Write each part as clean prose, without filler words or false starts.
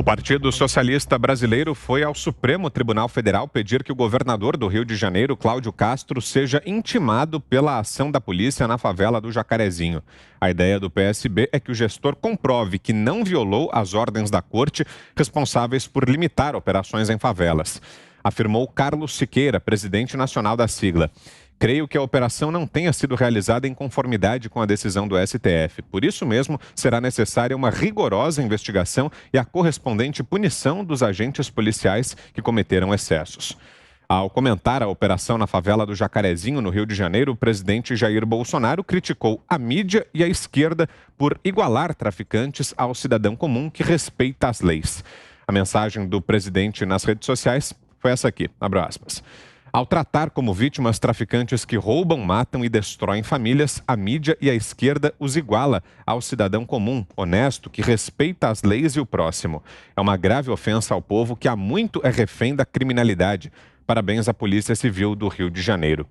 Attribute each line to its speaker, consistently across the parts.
Speaker 1: Partido Socialista Brasileiro foi ao Supremo Tribunal Federal pedir que o governador do Rio de Janeiro, Cláudio Castro, seja intimado pela ação da polícia na favela do Jacarezinho. A ideia do PSB é que o gestor comprove que não violou as ordens da corte responsáveis por limitar operações em favelas, afirmou Carlos Siqueira, presidente nacional da sigla. Creio que a operação não tenha sido realizada em conformidade com a decisão do STF. Por isso mesmo, será necessária uma rigorosa investigação e a correspondente punição dos agentes policiais que cometeram excessos. Ao comentar a operação na favela do Jacarezinho, no Rio de Janeiro, o presidente Jair Bolsonaro criticou a mídia e a esquerda por igualar traficantes ao cidadão comum que respeita as leis. A mensagem do presidente nas redes sociais foi essa aqui, abro aspas. Ao tratar como vítimas traficantes que roubam, matam e destroem famílias, a mídia e a esquerda os iguala ao cidadão comum, honesto, que respeita as leis e o próximo. É uma grave ofensa ao povo que há muito é refém da criminalidade. Parabéns à Polícia Civil do Rio de Janeiro.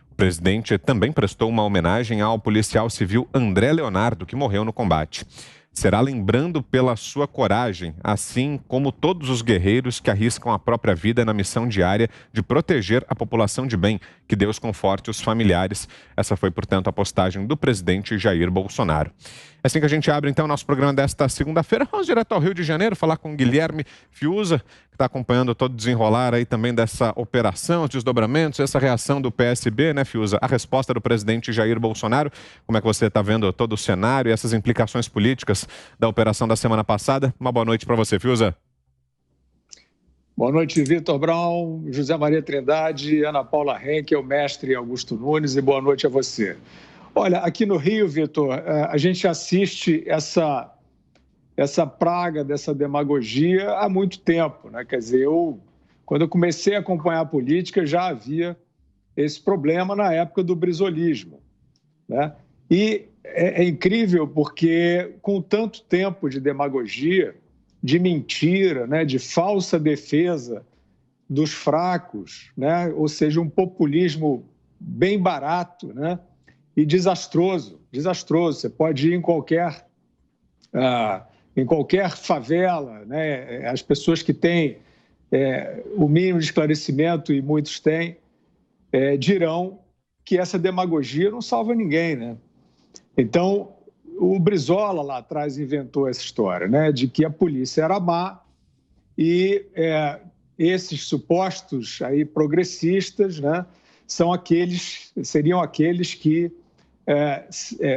Speaker 1: O presidente também prestou uma homenagem ao policial civil André Leonardo, que morreu no combate. Será lembrando pela sua coragem, assim como todos os guerreiros que arriscam a própria vida na missão diária de proteger a população de bem. Que Deus conforte os familiares. Essa foi, portanto, a postagem do presidente Jair Bolsonaro. É assim que a gente abre, então, o nosso programa desta segunda-feira. Vamos direto ao Rio de Janeiro, falar com Guilherme Fiuza, que está acompanhando todo o desenrolar aí também dessa operação, os desdobramentos, essa reação do PSB, né, Fiuza? A resposta do presidente Jair Bolsonaro. Como é que você está vendo todo o cenário e essas implicações políticas da operação da semana passada? Uma boa noite para você, Fiuza.
Speaker 2: Boa noite, Vitor Brown, José Maria Trindade, Ana Paula Henkel, mestre Augusto Nunes, e boa noite a você. Olha, aqui no Rio, Vitor, a gente assiste essa praga dessa demagogia há muito tempo, né? Quer dizer, quando eu comecei a acompanhar a política, já havia esse problema na época do brizolismo, né? E é incrível porque, com tanto tempo de demagogia, de mentira, né, de falsa defesa dos fracos, né, ou seja, um populismo bem barato, né, e desastroso. Você pode ir em qualquer favela, né, as pessoas que têm o mínimo de esclarecimento, e muitos têm, dirão que essa demagogia não salva ninguém, né? Então, o Brizola lá atrás inventou essa história, né, de que a polícia era má e esses supostos aí progressistas, né, seriam aqueles que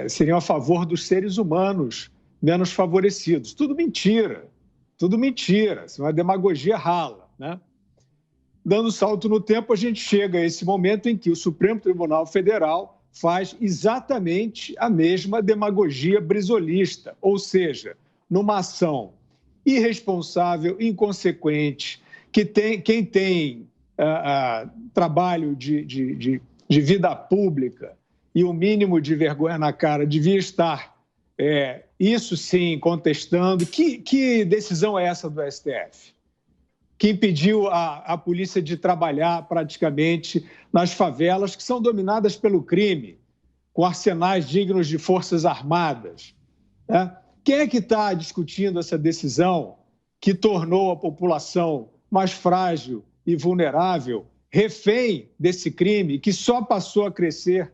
Speaker 2: seriam a favor dos seres humanos menos favorecidos. Tudo mentira, isso é uma demagogia rala, né? Dando salto no tempo, a gente chega a esse momento em que o Supremo Tribunal Federal faz exatamente a mesma demagogia brizolista, ou seja, numa ação irresponsável, inconsequente, quem tem trabalho de vida pública e o mínimo de vergonha na cara devia estar, isso sim, contestando. Que decisão é essa do STF? Que impediu a polícia de trabalhar praticamente nas favelas que são dominadas pelo crime, com arsenais dignos de forças armadas, né? Quem é que está discutindo essa decisão que tornou a população mais frágil e vulnerável, refém desse crime, que só passou a crescer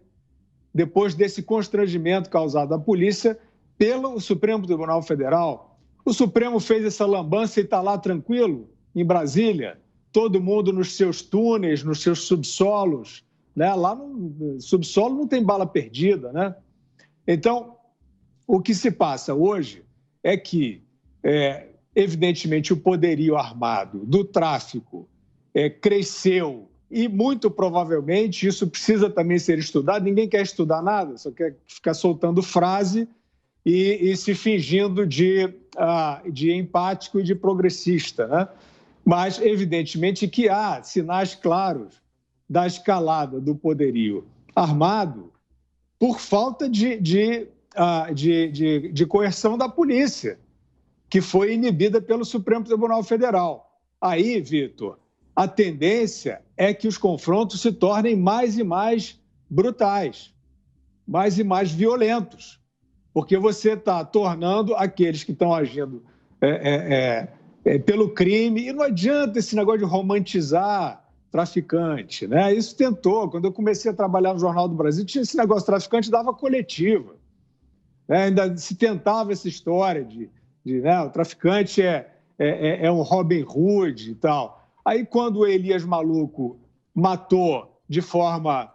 Speaker 2: depois desse constrangimento causado à polícia pelo Supremo Tribunal Federal? O Supremo fez essa lambança e está lá tranquilo, em Brasília, todo mundo nos seus túneis, nos seus subsolos, né? Lá no subsolo não tem bala perdida, né? Então, o que se passa hoje é que, evidentemente, o poderio armado do tráfico cresceu e, muito provavelmente, isso precisa também ser estudado. Ninguém quer estudar nada, só quer ficar soltando frase e se fingindo de empático e de progressista, né? Mas, evidentemente, que há sinais claros da escalada do poderio armado por falta de coerção da polícia, que foi inibida pelo Supremo Tribunal Federal. Aí, Vitor, a tendência é que os confrontos se tornem mais e mais brutais, mais e mais violentos, porque você está tornando aqueles que estão agindo pelo crime. E não adianta esse negócio de romantizar traficante, né? Isso tentou. Quando eu comecei a trabalhar no Jornal do Brasil, tinha esse negócio, traficante dava coletiva. Né? Ainda se tentava essa história né, o traficante é um Robin Hood e tal. Aí, quando o Elias Maluco matou de forma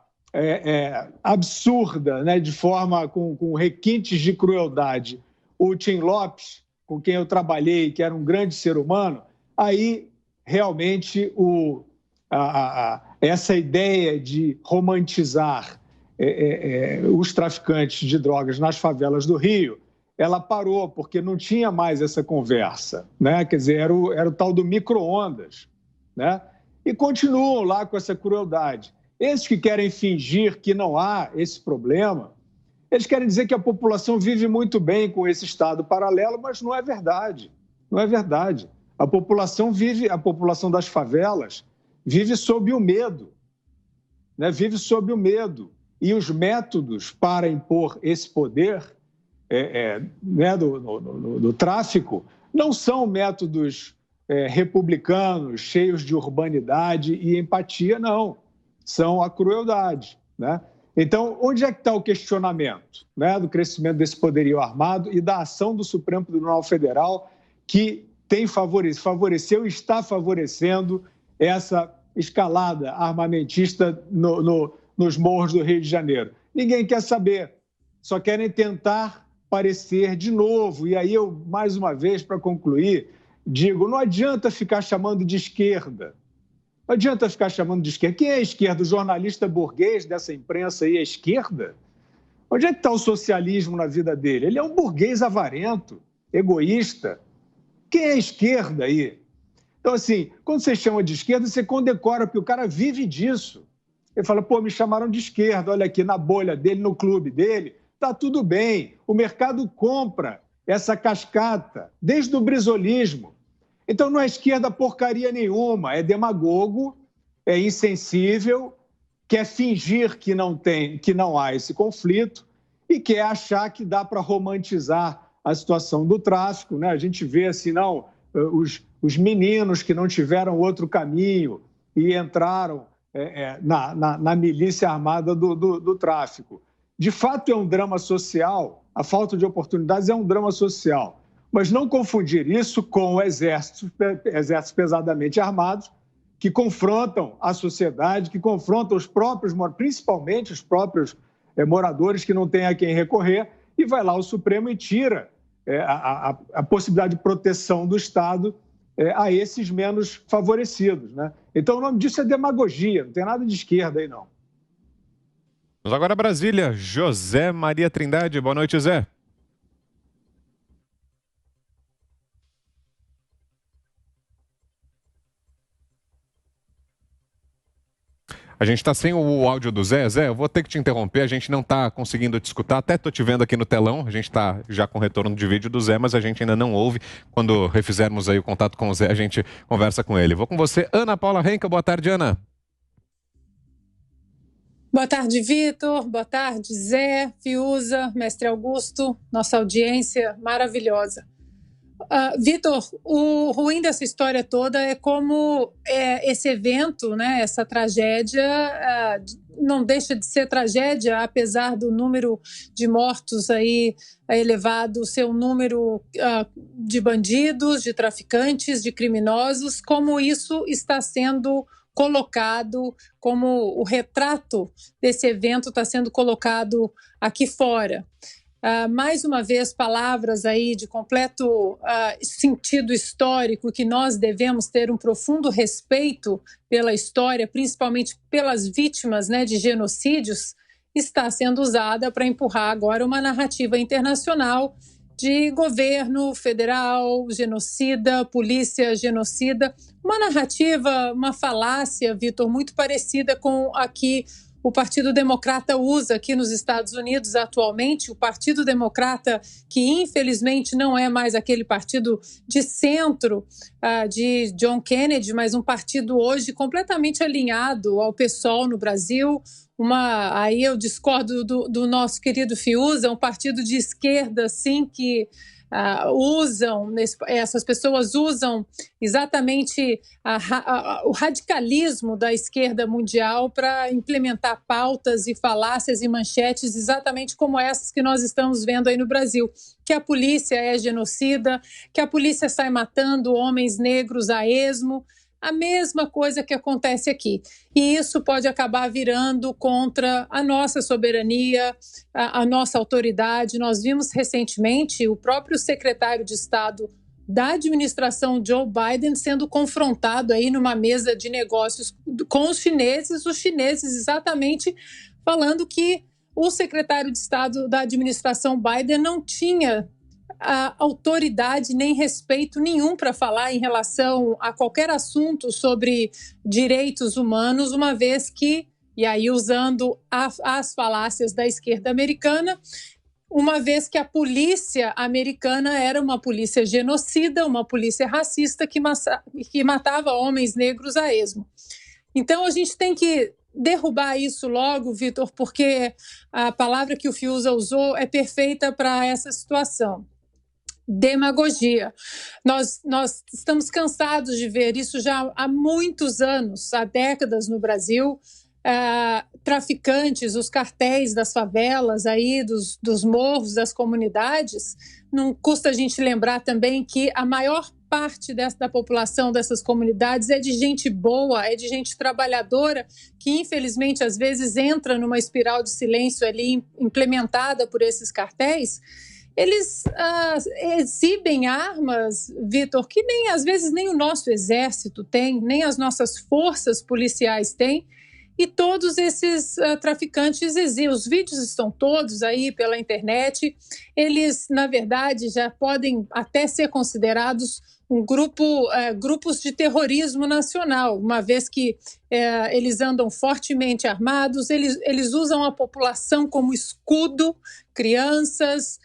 Speaker 2: absurda, né, de forma com requintes de crueldade, o Tim Lopes, com quem eu trabalhei, que era um grande ser humano, aí realmente essa ideia de romantizar os traficantes de drogas nas favelas do Rio, ela parou, porque não tinha mais essa conversa, né? Quer dizer, era o tal do micro-ondas, né? E continuam lá com essa crueldade. Esses que querem fingir que não há esse problema, eles querem dizer que a população vive muito bem com esse estado paralelo, mas não é verdade. Não é verdade. A população das favelas vive sob o medo, né? Vive sob o medo. E os métodos para impor esse poder né, do tráfico não são métodos republicanos, cheios de urbanidade e empatia, não. São a crueldade, né? Então, onde é que está o questionamento, né, do crescimento desse poderio armado e da ação do Supremo Tribunal Federal, que tem favoreceu e está favorecendo essa escalada armamentista nos morros do Rio de Janeiro? Ninguém quer saber, só querem tentar parecer de novo. E aí eu, mais uma vez, para concluir, digo, não adianta ficar chamando de esquerda. Não adianta ficar chamando de esquerda. Quem é a esquerda? O jornalista burguês dessa imprensa aí é esquerda? Onde é que está o socialismo na vida dele? Ele é um burguês avarento, egoísta. Quem é a esquerda aí? Então, assim, quando você chama de esquerda, você condecora, porque o cara vive disso. Ele fala, pô, me chamaram de esquerda, olha aqui, na bolha dele, no clube dele, tá tudo bem. O mercado compra essa cascata, desde o brizolismo. Então, não é esquerda porcaria nenhuma, é demagogo, é insensível, quer fingir que não há esse conflito e quer achar que dá para romantizar a situação do tráfico, né? A gente vê assim, não, os meninos que não tiveram outro caminho e entraram na milícia armada do tráfico. De fato, é um drama social, a falta de oportunidades é um drama social, mas não confundir isso com exércitos pesadamente armados que confrontam a sociedade, que confrontam os próprios, principalmente os próprios moradores que não têm a quem recorrer, e vai lá o Supremo e tira a possibilidade de proteção do Estado a esses menos favorecidos, né? Então, o nome disso é demagogia, não tem nada de esquerda aí, não.
Speaker 1: Vamos agora a Brasília. José Maria Trindade. Boa noite, Zé. A gente está sem o áudio do Zé. Zé, eu vou ter que te interromper, a gente não está conseguindo te escutar, até estou te vendo aqui no telão, a gente está já com retorno de vídeo do Zé, mas a gente ainda não ouve. Quando refizermos aí o contato com o Zé, a gente conversa com ele. Vou com você, Ana Paula Henkel. Boa tarde, Ana.
Speaker 3: Boa tarde, Vitor. Boa tarde, Zé, Fiuza, Mestre Augusto, nossa audiência maravilhosa. Vitor, o ruim dessa história toda é como esse evento, né, essa tragédia, não deixa de ser tragédia, apesar do número de mortos aí elevado, ser um número de bandidos, de traficantes, de criminosos, como isso está sendo colocado, como o retrato desse evento está sendo colocado aqui fora. Mais uma vez, palavras aí de completo sentido histórico, que nós devemos ter um profundo respeito pela história, principalmente pelas vítimas, né, de genocídios, está sendo usada para empurrar agora uma narrativa internacional de governo federal genocida, polícia genocida, uma narrativa, uma falácia, Vitor, muito parecida com a que o Partido Democrata usa aqui nos Estados Unidos atualmente, o Partido Democrata que infelizmente não é mais aquele partido de centro de John Kennedy, mas um partido hoje completamente alinhado ao PSOL no Brasil. Aí eu discordo do nosso querido Fiuza, um partido de esquerda, sim, que essas pessoas usam exatamente o radicalismo da esquerda mundial para implementar pautas e falácias e manchetes exatamente como essas que nós estamos vendo aí no Brasil, que a polícia é genocida, que a polícia sai matando homens negros a esmo, a mesma coisa que acontece aqui. E isso pode acabar virando contra a nossa soberania, a nossa autoridade. Nós vimos recentemente o próprio secretário de Estado da administração Joe Biden sendo confrontado aí numa mesa de negócios com os chineses exatamente falando que o secretário de Estado da administração Biden não tinha autoridade nem respeito nenhum para falar em relação a qualquer assunto sobre direitos humanos, uma vez que, e aí usando as falácias da esquerda americana, uma vez que a polícia americana era uma polícia genocida, uma polícia racista que matava homens negros a esmo. Então a gente tem que derrubar isso logo, Vitor, porque a palavra que o Fiuza usou é perfeita para essa situação. Demagogia. Nós estamos cansados de ver isso já há muitos anos, há décadas no Brasil. Traficantes, os cartéis das favelas, aí, dos morros, das comunidades. Não custa a gente lembrar também que a maior parte da população dessas comunidades é de gente boa, é de gente trabalhadora, que infelizmente às vezes entra numa espiral de silêncio ali implementada por esses cartéis. Eles exibem armas, Vitor, que às vezes nem o nosso exército tem, nem as nossas forças policiais têm, e todos esses traficantes exibem. Os vídeos estão todos aí pela internet. Eles, na verdade, já podem até ser considerados grupos de terrorismo nacional, uma vez que eles andam fortemente armados, eles usam a população como escudo, crianças,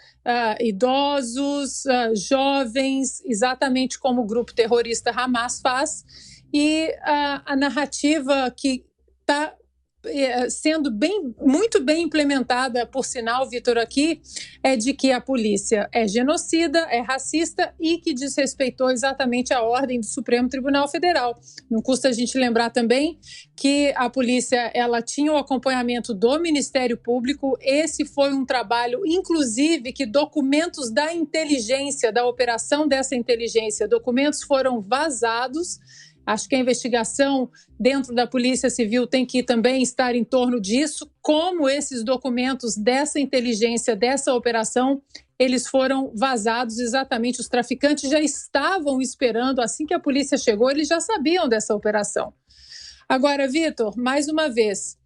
Speaker 3: idosos, jovens, exatamente como o grupo terrorista Hamas faz, e a narrativa que está sendo muito bem implementada, por sinal, Vitor, aqui, é de que a polícia é genocida, é racista e que desrespeitou exatamente a ordem do Supremo Tribunal Federal. Não custa a gente lembrar também que a polícia ela tinha o acompanhamento do Ministério Público. Esse foi um trabalho, inclusive, que documentos da inteligência, da operação dessa inteligência, documentos foram vazados. Acho que a investigação dentro da Polícia Civil tem que também estar em torno disso, como esses documentos dessa inteligência, dessa operação, eles foram vazados exatamente. Os traficantes já estavam esperando, assim que a polícia chegou, eles já sabiam dessa operação. Agora, Vitor, mais uma vez,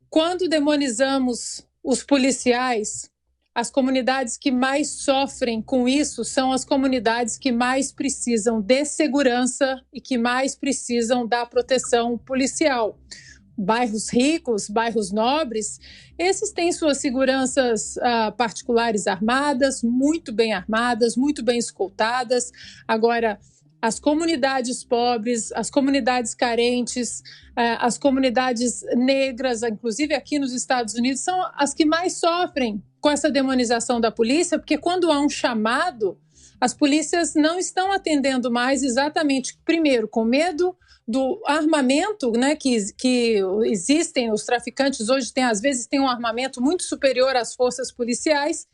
Speaker 3: quando demonizamos os policiais, as comunidades que mais sofrem com isso são as comunidades que mais precisam de segurança e que mais precisam da proteção policial. Bairros ricos, bairros nobres, esses têm suas seguranças particulares armadas, muito bem escoltadas. Agora, as comunidades pobres, as comunidades carentes, as comunidades negras, inclusive aqui nos Estados Unidos, são as que mais sofrem com essa demonização da polícia, porque quando há um chamado, as polícias não estão atendendo mais exatamente, primeiro, com medo do armamento, né, que existem. Os traficantes hoje às vezes têm um armamento muito superior às forças policiais,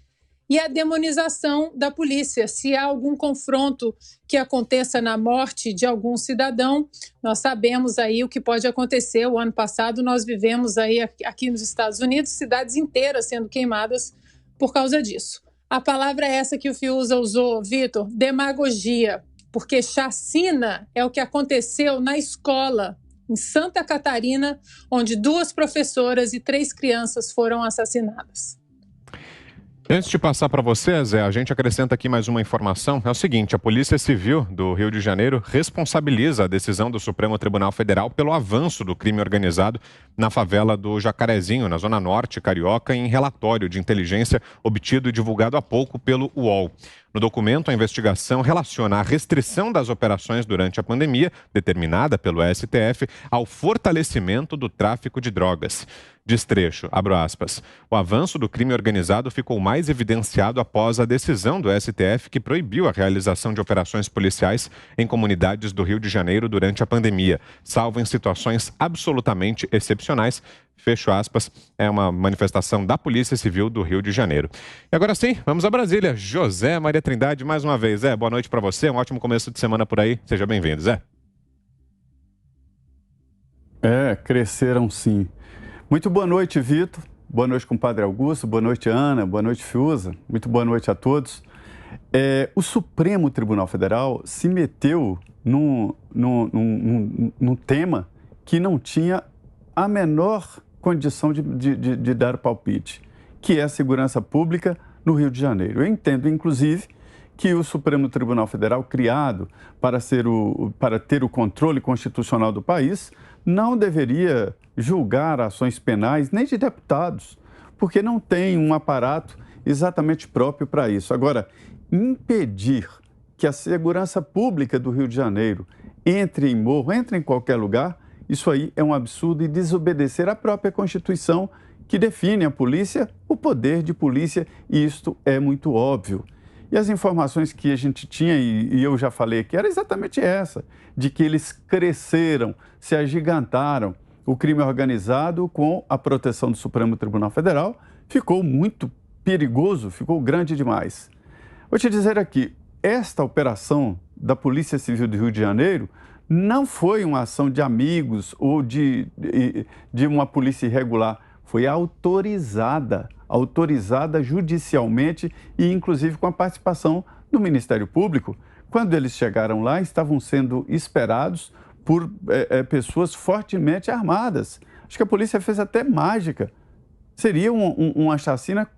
Speaker 3: e a demonização da polícia. Se há algum confronto que aconteça na morte de algum cidadão, nós sabemos aí o que pode acontecer. O ano passado nós vivemos aí aqui nos Estados Unidos cidades inteiras sendo queimadas por causa disso. A palavra é essa que o Fiuza usou, Vitor, demagogia, porque chacina é o que aconteceu na escola em Santa Catarina, onde 2 professoras e 3 crianças foram assassinadas.
Speaker 1: Antes de passar para você, Zé, a gente acrescenta aqui mais uma informação. É o seguinte, a Polícia Civil do Rio de Janeiro responsabiliza a decisão do Supremo Tribunal Federal pelo avanço do crime organizado na favela do Jacarezinho, na Zona Norte Carioca, em relatório de inteligência obtido e divulgado há pouco pelo UOL. No documento, a investigação relaciona a restrição das operações durante a pandemia, determinada pelo STF, ao fortalecimento do tráfico de drogas. Diz trecho, abro aspas, o avanço do crime organizado ficou mais evidenciado após a decisão do STF que proibiu a realização de operações policiais em comunidades do Rio de Janeiro durante a pandemia, salvo em situações absolutamente excepcionais. Fecho aspas, é uma manifestação da Polícia Civil do Rio de Janeiro. E agora sim, vamos a Brasília. José Maria Trindade, mais uma vez. Boa noite para você, um ótimo começo de semana por aí. Seja bem-vindo, Zé.
Speaker 4: Cresceram sim. Muito boa noite, Vitor. Boa noite, compadre Augusto. Boa noite, Ana. Boa noite, Fiuza. Muito boa noite a todos. O Supremo Tribunal Federal se meteu num tema que não tinha a menor condição de dar palpite, que é a segurança pública no Rio de Janeiro. Eu entendo, inclusive, que o Supremo Tribunal Federal, criado para ter o controle constitucional do país, não deveria julgar ações penais nem de deputados, porque não tem um aparato exatamente próprio para isso. Agora, impedir que a segurança pública do Rio de Janeiro entre em morro, entre em qualquer lugar, isso aí é um absurdo e desobedecer à própria Constituição que define a polícia, o poder de polícia, e isto é muito óbvio. E as informações que a gente tinha, e eu já falei aqui, era exatamente essa, de que eles cresceram, se agigantaram. O crime organizado, com a proteção do Supremo Tribunal Federal, ficou muito perigoso, ficou grande demais. Vou te dizer aqui, esta operação da Polícia Civil do Rio de Janeiro não foi uma ação de amigos ou de uma polícia irregular, foi autorizada judicialmente e inclusive com a participação do Ministério Público. Quando eles chegaram lá, estavam sendo esperados por pessoas fortemente armadas. Acho que a polícia fez até mágica. Seria uma chacina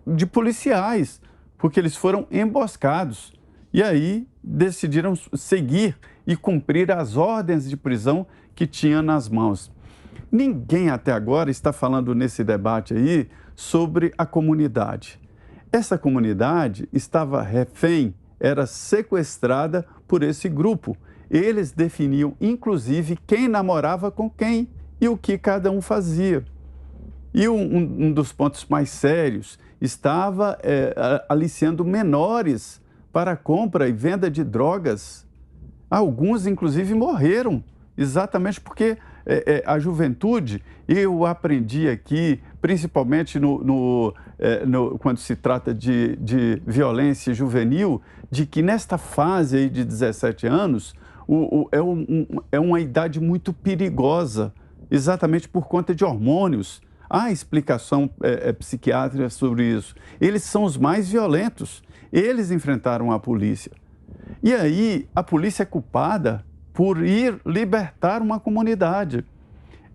Speaker 4: de policiais, porque eles foram emboscados. E aí decidiram seguir e cumprir as ordens de prisão que tinha nas mãos. Ninguém até agora está falando nesse debate aí sobre a comunidade. Essa comunidade estava refém, era sequestrada por esse grupo. Eles definiam, inclusive, quem namorava com quem e o que cada um fazia. E um dos pontos mais sérios estava aliciando menores para a compra e venda de drogas. Alguns, inclusive, morreram, exatamente porque a juventude, eu aprendi aqui, principalmente quando se trata de violência juvenil, de que nesta fase aí de 17 anos, é uma idade muito perigosa, exatamente por conta de hormônios. Há explicação psiquiátrica sobre isso. Eles são os mais violentos. Eles enfrentaram a polícia. E aí, a polícia é culpada por ir libertar uma comunidade.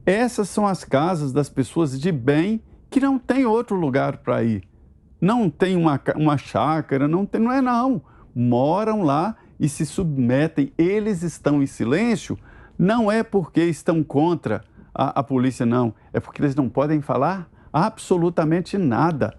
Speaker 4: Essas são as casas das pessoas de bem que não tem outro lugar para ir. Não tem uma chácara, não. Moram lá e se submetem. Eles estão em silêncio, não é porque estão contra a polícia, não. É porque eles não podem falar absolutamente nada.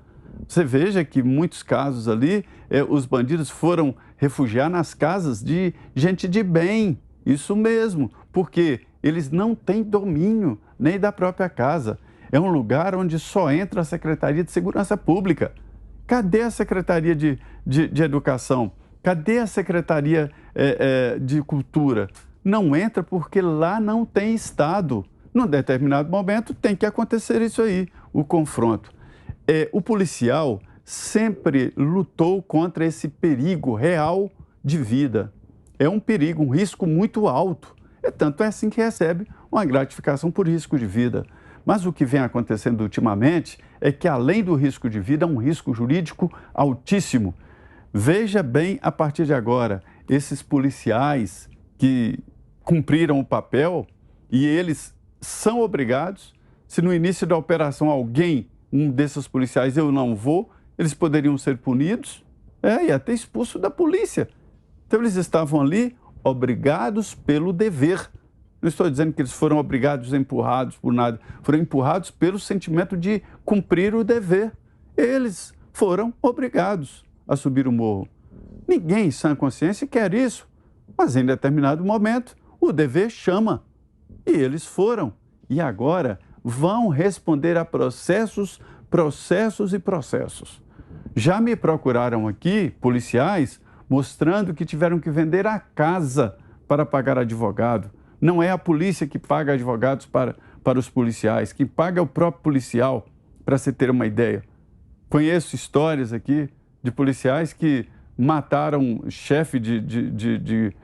Speaker 4: Você veja que em muitos casos ali, os bandidos foram refugiar nas casas de gente de bem. Isso mesmo, porque eles não têm domínio nem da própria casa. É um lugar onde só entra a Secretaria de Segurança Pública. Cadê a Secretaria de Educação? Cadê a Secretaria de Cultura? Não entra porque lá não tem Estado. Num determinado momento tem que acontecer isso aí, o confronto. O policial sempre lutou contra esse perigo real de vida. É um perigo, um risco muito alto. Tanto é assim que recebe uma gratificação por risco de vida. Mas o que vem acontecendo ultimamente é que, além do risco de vida, é um risco jurídico altíssimo. Veja bem, a partir de agora, esses policiais que cumpriram o papel e eles são obrigados, se no início da operação um desses policiais, eu não vou, eles poderiam ser punidos e até expulsos da polícia. Então, eles estavam ali obrigados pelo dever. Não estou dizendo que eles foram obrigados, empurrados por nada. Foram empurrados pelo sentimento de cumprir o dever. Eles foram obrigados a subir o morro. Ninguém em sã consciência quer isso. Mas em determinado momento, o dever chama. E eles foram. E agora vão responder a processos e processos. Já me procuraram aqui policiais mostrando que tiveram que vender a casa para pagar advogado. Não é a polícia que paga advogados para os policiais, quem paga é o próprio policial, para se ter uma ideia. Conheço histórias aqui de policiais que mataram chefe de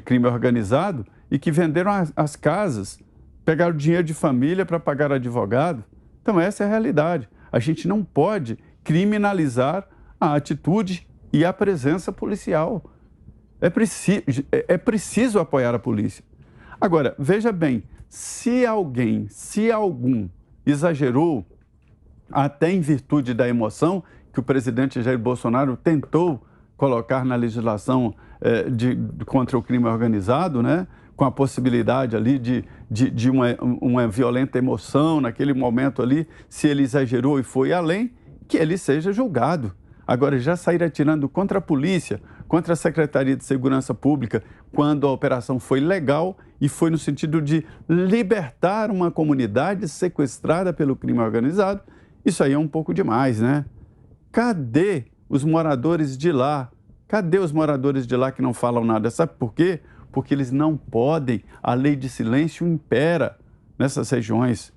Speaker 4: crime organizado e que venderam as casas, pegaram dinheiro de família para pagar advogado. Então essa é a realidade. A gente não pode criminalizar a atitude e a presença policial. É preciso apoiar a polícia. Agora, veja bem, se algum exagerou, até em virtude da emoção que o presidente Jair Bolsonaro tentou colocar na legislação contra o crime organizado, né? Com a possibilidade ali de uma violenta emoção naquele momento ali, se ele exagerou e foi além, que ele seja julgado. Agora, já sair atirando contra a polícia, contra a Secretaria de Segurança Pública, quando a operação foi legal e foi no sentido de libertar uma comunidade sequestrada pelo crime organizado, isso aí é um pouco demais, né? Cadê os moradores de lá? Cadê os moradores de lá que não falam nada? Sabe por quê? Porque eles não podem, a lei de silêncio impera nessas regiões.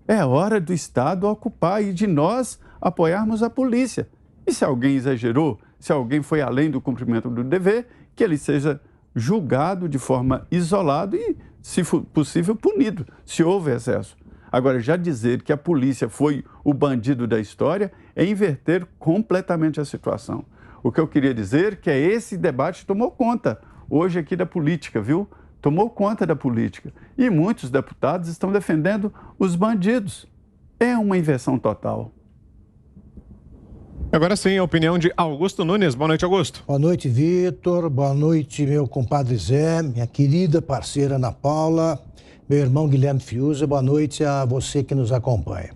Speaker 4: É hora do Estado ocupar e de nós apoiarmos a polícia. E se alguém exagerou, se alguém foi além do cumprimento do dever, que ele seja julgado de forma isolada e, se for possível, punido, se houve excesso. Agora, já dizer que a polícia foi o bandido da história é inverter completamente a situação. O que eu queria dizer é que esse debate tomou conta hoje aqui da política, viu? Tomou conta da política. E muitos deputados estão defendendo os bandidos. É uma inversão total.
Speaker 1: Agora sim, a opinião de Augusto Nunes. Boa noite, Augusto.
Speaker 5: Boa noite, Vitor. Boa noite, meu compadre Zé, minha querida parceira Ana Paula, meu irmão Guilherme Fiuza. Boa noite a você que nos acompanha.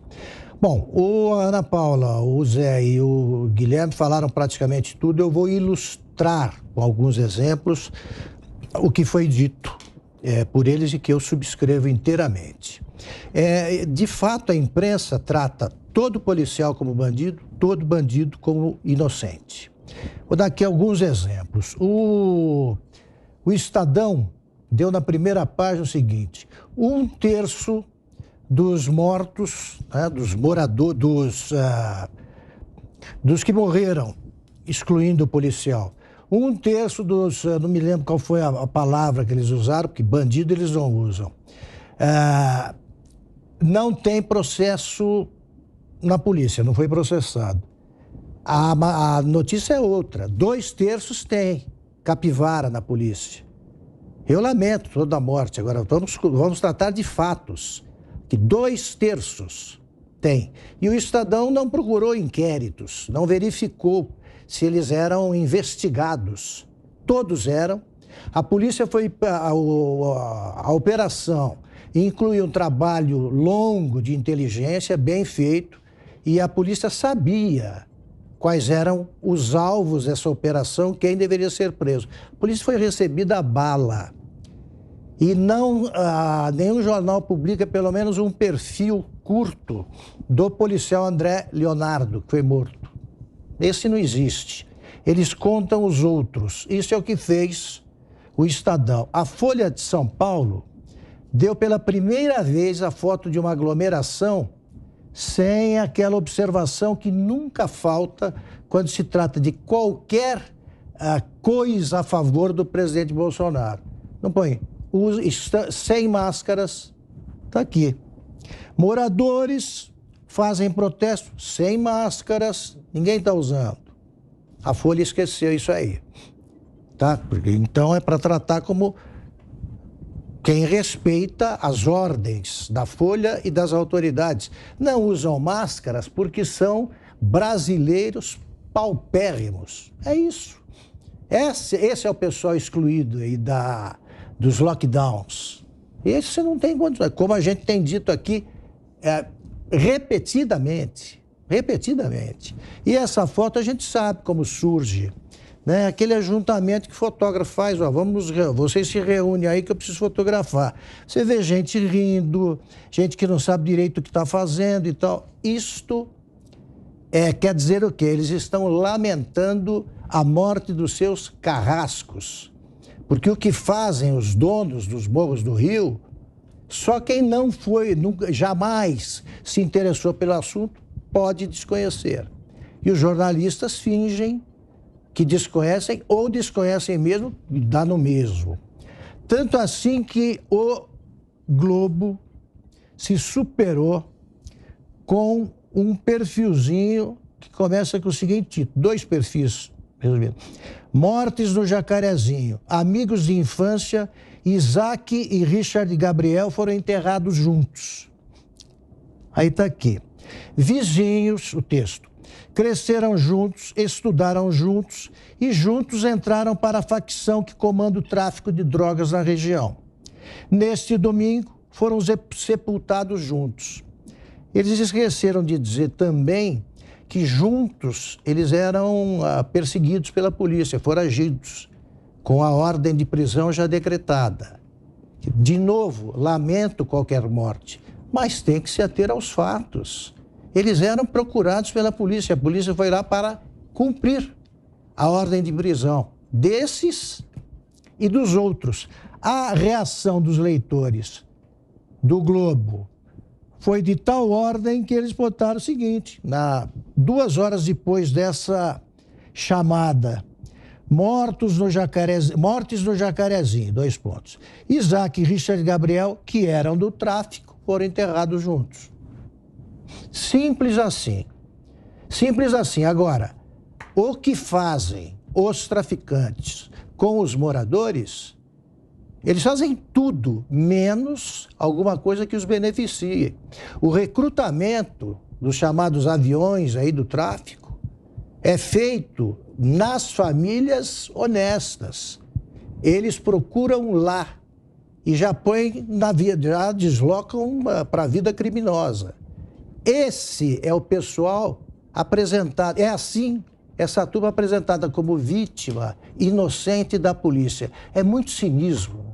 Speaker 5: Bom, a Ana Paula, o Zé e o Guilherme falaram praticamente tudo. Eu vou ilustrar com alguns exemplos o que foi dito por eles e que eu subscrevo inteiramente. De fato, a imprensa trata todo policial como bandido, todo bandido como inocente. Vou dar aqui alguns exemplos. O Estadão deu na primeira página o seguinte: 1/3 dos mortos, né, dos moradores, dos que morreram, excluindo o policial. 1/3 dos, não me lembro qual foi a palavra que eles usaram, porque bandido eles não usam. Não tem processo na polícia, não foi processado. A notícia é outra: 2/3 tem capivara na polícia. Eu lamento toda a morte. Agora vamos tratar de fatos, que 2/3 tem. E o Estadão não procurou inquéritos, não verificou se eles eram investigados. Todos eram. A polícia foi... A operação inclui um trabalho longo de inteligência, bem feito, e a polícia sabia quais eram os alvos dessa operação, quem deveria ser preso. A polícia foi recebida a bala. E nenhum jornal publica pelo menos um perfil curto do policial André Leonardo, que foi morto. Esse não existe. Eles contam os outros. Isso é o que fez o Estadão. A Folha de São Paulo deu pela primeira vez a foto de uma aglomeração sem aquela observação que nunca falta quando se trata de qualquer coisa a favor do presidente Bolsonaro. Não põe. Sem máscaras, está aqui. Moradores fazem protesto sem máscaras, ninguém está usando. A Folha esqueceu isso aí. Tá? Então é para tratar como quem respeita as ordens da Folha e das autoridades. Não usam máscaras porque são brasileiros paupérrimos. É isso. Esse é o pessoal excluído aí dos lockdowns. Esse você não tem condições. Como a gente tem dito aqui repetidamente. E essa foto a gente sabe como surge. né? Aquele ajuntamento que o fotógrafo faz, ó, vocês se reúnem aí que eu preciso fotografar. Você vê gente rindo, gente que não sabe direito o que está fazendo e tal. Isto quer dizer o quê? Eles estão lamentando a morte dos seus carrascos. Porque o que fazem os donos dos morros do Rio, só quem não foi, nunca, jamais se interessou pelo assunto, pode desconhecer. E os jornalistas fingem que desconhecem ou desconhecem mesmo, dá no mesmo. Tanto assim que o Globo se superou com um perfilzinho que começa com o seguinte título, 2 perfis, resumindo. Mortes no Jacarezinho. Amigos de infância, Isaac e Richard Gabriel foram enterrados juntos. Aí está aqui. Vizinhos, o texto. Cresceram juntos, estudaram juntos e juntos entraram para a facção que comanda o tráfico de drogas na região. Neste domingo, foram sepultados juntos. Eles esqueceram de dizer também que juntos eles eram perseguidos pela polícia, foragidos, com a ordem de prisão já decretada. De novo, lamento qualquer morte, mas tem que se ater aos fatos. Eles eram procurados pela polícia, a polícia foi lá para cumprir a ordem de prisão desses e dos outros. A reação dos leitores do Globo foi de tal ordem que eles botaram o seguinte, 2 horas depois dessa chamada, mortes no Jacarezinho, 2 pontos. Isaac e Richard Gabriel, que eram do tráfico, foram enterrados juntos. Simples assim. Simples assim. Agora, o que fazem os traficantes com os moradores, eles fazem tudo, menos alguma coisa que os beneficie. O recrutamento dos chamados aviões aí do tráfico é feito nas famílias honestas. Eles procuram lá e já põem na vida, já deslocam para a vida criminosa. Esse é o pessoal apresentado, é assim, essa turma apresentada como vítima inocente da polícia. É muito cinismo.